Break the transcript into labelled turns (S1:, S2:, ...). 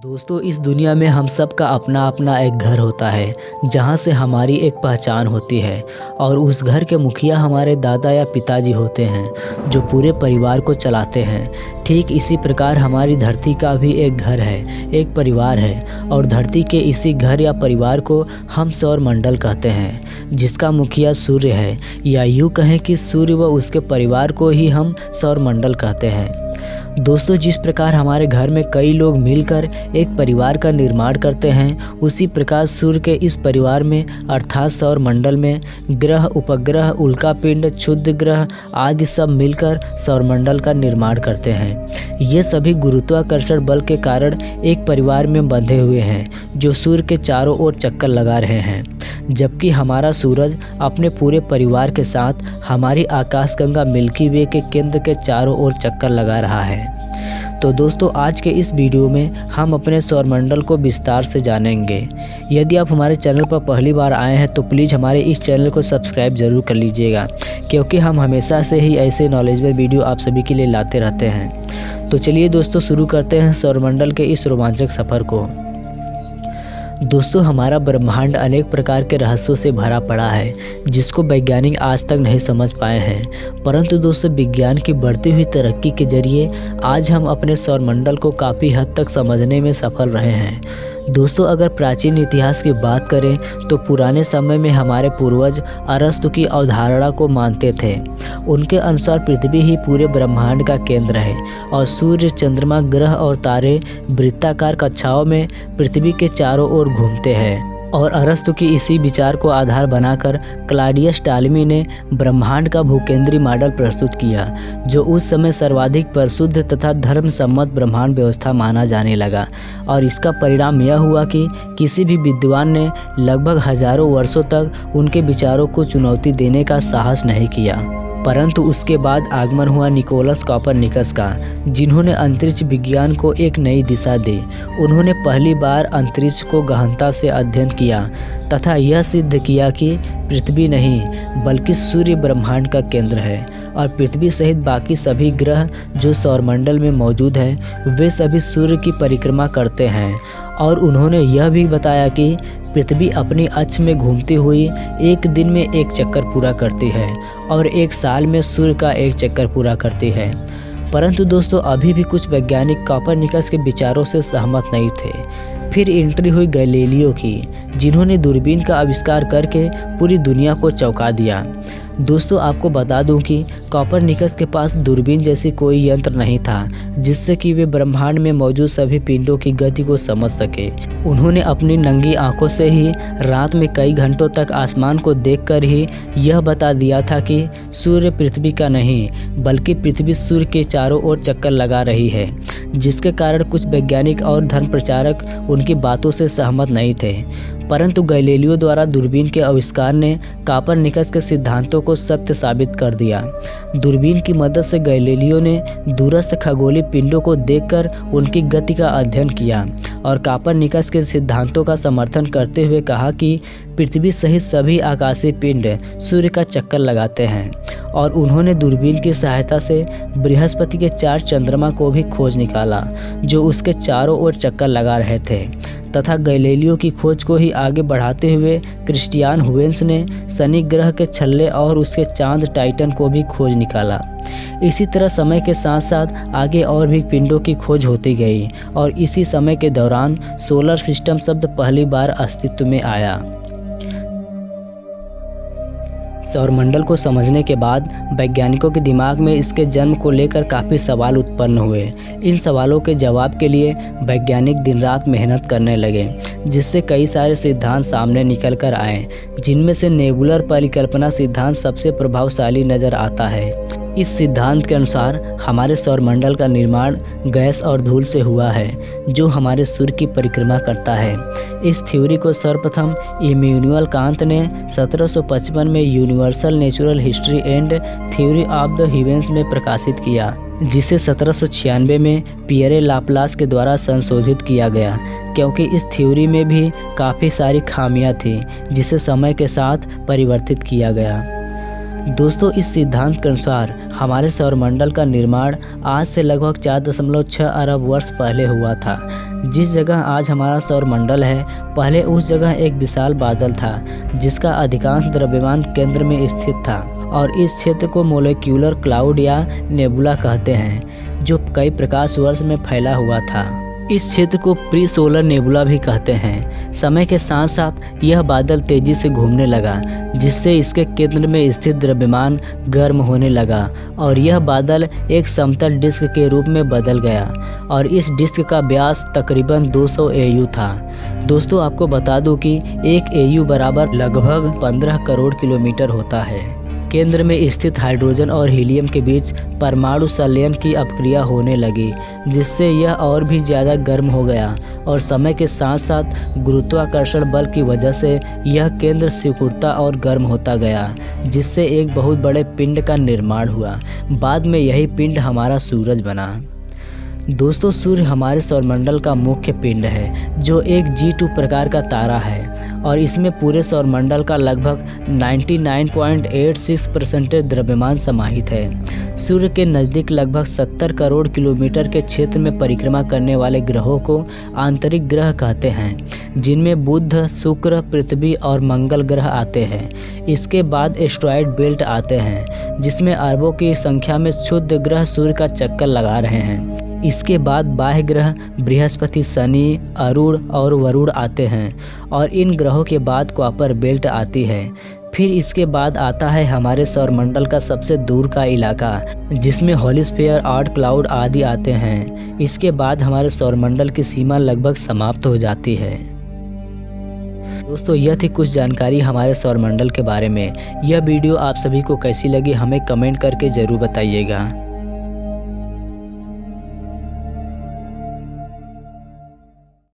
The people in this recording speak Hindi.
S1: दोस्तों, इस दुनिया में हम सब का अपना अपना एक घर होता है जहाँ से हमारी एक पहचान होती है और उस घर के मुखिया हमारे दादा या पिताजी होते हैं जो पूरे परिवार को चलाते हैं। ठीक इसी प्रकार हमारी धरती का भी एक घर है, एक परिवार है और धरती के इसी घर या परिवार को हम सौरमंडल कहते हैं जिसका मुखिया सूर्य है, या यूँ कहें कि सूर्य व उसके परिवार को ही हम सौरमंडल कहते हैं। दोस्तों, जिस प्रकार हमारे घर में कई लोग मिलकर एक परिवार का निर्माण करते हैं, उसी प्रकार सूर्य के इस परिवार में अर्थात सौरमंडल में ग्रह, उपग्रह, उल्कापिंड, क्षुद्र ग्रह आदि सब मिलकर सौरमंडल का निर्माण करते हैं। ये सभी गुरुत्वाकर्षण बल के कारण एक परिवार में बंधे हुए हैं जो सूर्य के चारों ओर चक्कर लगा रहे हैं, जबकि हमारा सूरज अपने पूरे परिवार के साथ हमारी आकाशगंगा मिल्की वे के केंद्र के चारों ओर चक्कर लगा रहा है। तो दोस्तों, आज के इस वीडियो में हम अपने सौरमंडल को विस्तार से जानेंगे। यदि आप हमारे चैनल पर पहली बार आए हैं तो प्लीज़ हमारे इस चैनल को सब्सक्राइब ज़रूर कर लीजिएगा, क्योंकि हम हमेशा से ही ऐसे नॉलेजेबल वीडियो आप सभी के लिए लाते रहते हैं। तो चलिए दोस्तों, शुरू करते हैं सौरमंडल के इस रोमांचक सफ़र को। दोस्तों, हमारा ब्रह्मांड अनेक प्रकार के रहस्यों से भरा पड़ा है जिसको वैज्ञानिक आज तक नहीं समझ पाए हैं, परंतु दोस्तों विज्ञान की बढ़ती हुई तरक्की के जरिए आज हम अपने सौरमंडल को काफ़ी हद तक समझने में सफल रहे हैं। दोस्तों, अगर प्राचीन इतिहास की बात करें तो पुराने समय में हमारे पूर्वज अरस्तु की अवधारणा को मानते थे। उनके अनुसार पृथ्वी ही पूरे ब्रह्मांड का केंद्र है और सूर्य, चंद्रमा, ग्रह और तारे वृत्ताकार कक्षाओं में पृथ्वी के चारों ओर घूमते हैं। और अरस्तु की इसी विचार को आधार बनाकर क्लॉडियस टॉलेमी ने ब्रह्मांड का भूकेंद्री मॉडल प्रस्तुत किया, जो उस समय सर्वाधिक परिशुद्ध तथा धर्मसम्मत ब्रह्मांड व्यवस्था माना जाने लगा। और इसका परिणाम यह हुआ कि किसी भी विद्वान ने लगभग हजारों वर्षों तक उनके विचारों को चुनौती देने का साहस नहीं किया। परंतु उसके बाद आगमन हुआ निकोलस कोपरनिकस का, जिन्होंने अंतरिक्ष विज्ञान को एक नई दिशा दी। उन्होंने पहली बार अंतरिक्ष को गहनता से अध्ययन किया तथा यह सिद्ध किया कि पृथ्वी नहीं बल्कि सूर्य ब्रह्मांड का केंद्र है और पृथ्वी सहित बाकी सभी ग्रह जो सौरमंडल में मौजूद हैं वे सभी सूर्य की परिक्रमा करते हैं। और उन्होंने यह भी बताया कि पृथ्वी अपनी अक्ष में घूमती हुई एक दिन में एक चक्कर पूरा करती है और एक साल में सूर्य का एक चक्कर पूरा करती है। परंतु दोस्तों, अभी भी कुछ वैज्ञानिक कोपरनिकस के विचारों से सहमत नहीं थे। फिर एंट्री हुई गैलीलियो की, जिन्होंने दूरबीन का आविष्कार करके पूरी दुनिया को चौंका दिया। दोस्तों, आपको बता दूं कि कोपरनिकस के पास दूरबीन जैसी कोई यंत्र नहीं था जिससे कि वे ब्रह्मांड में मौजूद सभी पिंडों की गति को समझ सके। उन्होंने अपनी नंगी आंखों से ही रात में कई घंटों तक आसमान को देखकर ही यह बता दिया था कि सूर्य पृथ्वी का नहीं बल्कि पृथ्वी सूर्य के चारों ओर चक्कर लगा रही है, जिसके कारण कुछ वैज्ञानिक और धर्म प्रचारक उनकी बातों से सहमत नहीं थे। परंतु गैलीलियो द्वारा दूरबीन के आविष्कार ने कोपरनिकस के सिद्धांतों को सत्य साबित कर दिया। दूरबीन की मदद से गैलीलियो ने दूरस्थ खगोलीय पिंडों को देखकर उनकी गति का अध्ययन किया और कोपरनिकस के सिद्धांतों का समर्थन करते हुए कहा कि पृथ्वी सहित सभी आकाशीय पिंड सूर्य का चक्कर लगाते हैं। और उन्होंने दूरबीन की सहायता से बृहस्पति के 4 चंद्रमा को भी खोज निकाला जो उसके चारों ओर चक्कर लगा रहे थे। तथा गैलीलियो की खोज को ही आगे बढ़ाते हुए क्रिस्टियान हुवेंस ने शनि ग्रह के छल्ले और उसके चांद टाइटन को भी खोज निकाला। इसी तरह समय के साथ साथ आगे और भी पिंडों की खोज होती गई और इसी समय के दौरान सोलर सिस्टम शब्द पहली बार अस्तित्व में आया। सौरमंडल को समझने के बाद वैज्ञानिकों के दिमाग में इसके जन्म को लेकर काफ़ी सवाल उत्पन्न हुए। इन सवालों के जवाब के लिए वैज्ञानिक दिन रात मेहनत करने लगे, जिससे कई सारे सिद्धांत सामने निकल कर आए, जिनमें से नेबुलर परिकल्पना सिद्धांत सबसे प्रभावशाली नज़र आता है। इस सिद्धांत के अनुसार हमारे सौरमंडल का निर्माण गैस और धूल से हुआ है जो हमारे सूर्य की परिक्रमा करता है। इस थ्योरी को सर्वप्रथम इमैनुअल कांत ने 1755 में universal natural history and theory of the heavens में प्रकाशित किया, जिसे 1796 में पियरे लाप्लास के द्वारा संशोधित किया गया, क्योंकि इस थ्योरी में भी काफ़ी सारी खामियां थी जिसे समय के साथ परिवर्तित किया गया। दोस्तों, इस सिद्धांत के अनुसार हमारे सौरमंडल का निर्माण आज से लगभग 4.6 अरब वर्ष पहले हुआ था, जिस जगह आज हमारा सौरमंडल है, पहले उस जगह एक विशाल बादल था जिसका अधिकांश द्रव्यमान केंद्र में स्थित था और इस क्षेत्र को मोलिक्यूलर क्लाउड या नेबुला कहते हैं, जो कई प्रकाश वर्ष में फैला हुआ था। इस क्षेत्र को प्री सोलर नेबुला भी कहते हैं। समय के साथ साथ यह बादल तेजी से घूमने लगा, जिससे इसके केंद्र में स्थित द्रव्यमान गर्म होने लगा और यह बादल एक समतल डिस्क के रूप में बदल गया और इस डिस्क का व्यास तकरीबन 200 AU था। दोस्तों, आपको बता दूं कि 1 AU बराबर लगभग 15 करोड़ किलोमीटर होता है। केंद्र में स्थित हाइड्रोजन और हीलियम के बीच परमाणु संलयन की अपक्रिया होने लगी, जिससे यह और भी ज़्यादा गर्म हो गया और समय के साथ साथ गुरुत्वाकर्षण बल की वजह से यह केंद्र सिकुड़ता और गर्म होता गया, जिससे एक बहुत बड़े पिंड का निर्माण हुआ। बाद में यही पिंड हमारा सूरज बना। दोस्तों, सूर्य हमारे सौरमंडल का मुख्य पिंड है, जो एक G2 प्रकार का तारा है और इसमें पूरे सौरमंडल का लगभग 99.86% द्रव्यमान समाहित है। सूर्य के नज़दीक लगभग 70 करोड़ किलोमीटर के क्षेत्र में परिक्रमा करने वाले ग्रहों को आंतरिक ग्रह कहते हैं, जिनमें बुध, शुक्र, पृथ्वी और मंगल ग्रह आते हैं। इसके बाद एस्टेरॉयड बेल्ट आते हैं, जिसमें अरबों की संख्या में क्षुद्र ग्रह सूर्य का चक्कर लगा रहे हैं। इसके बाद बाह्य ग्रह बृहस्पति, शनि, अरुण और वरुण आते हैं और इन ग्रहों के बाद कुइपर बेल्ट आती है। फिर इसके बाद आता है हमारे सौरमंडल का सबसे दूर का इलाका, जिसमें होलीस्फीयर, ऑड क्लाउड आदि आते हैं। इसके बाद हमारे सौरमंडल की सीमा लगभग समाप्त हो जाती है। दोस्तों, यह थी कुछ जानकारी हमारे सौरमंडल के बारे में। यह वीडियो आप सभी को कैसी लगी हमें कमेंट करके ज़रूर बताइएगा।